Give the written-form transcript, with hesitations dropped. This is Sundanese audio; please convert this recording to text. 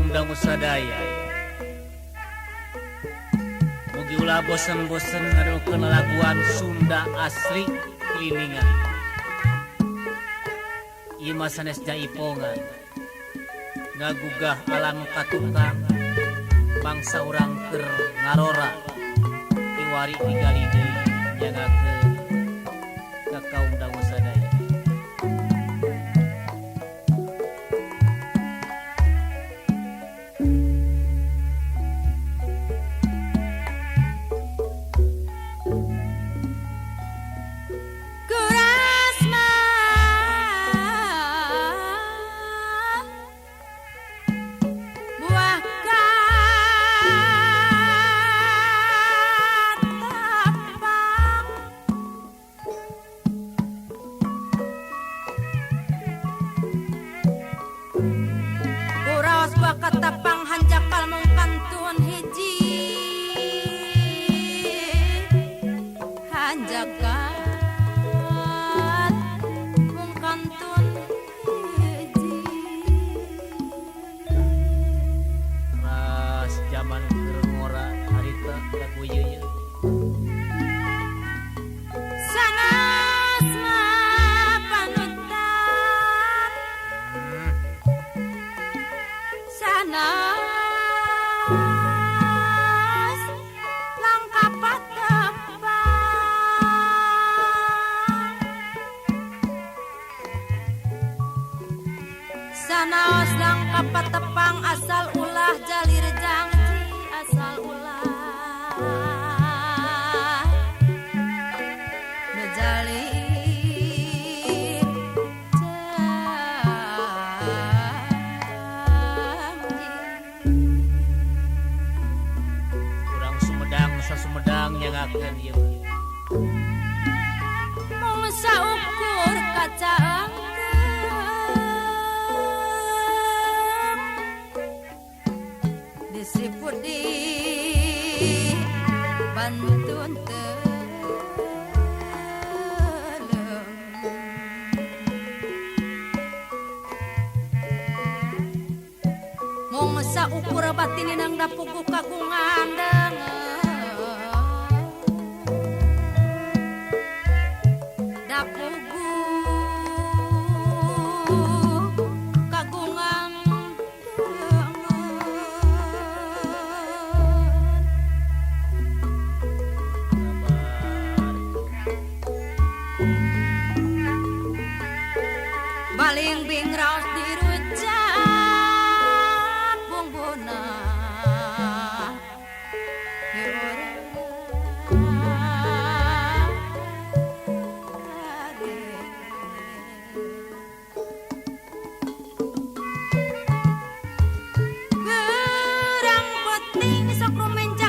kaum dangu sadaya. Mugi ulah bosen-bosen ngadengekeun laguan Sunda asli keliningan. Ieu mah sanes jaipongan. Ngagugah alang katukang bangsa urang keur ngarora. Iwari digali deui nyanakeun ka kaum dangu sadaya. Katapang hanjakal mong kantun hiji hanjakal mong kantun hiji Ras zaman keur ngora harita lagu ieu sanes mah panutan sanes langka patepang sanes langka patepang asal ulah jalir janji asal ulah ngejalir Sumedang yang akan ieu mong saukur kaca angkeun disiput di bantun telem mong saukur batin nang dapuku kagungan dengan dapugu kagungan baling bing raos dirujak bungbuna berang penting sok rumenja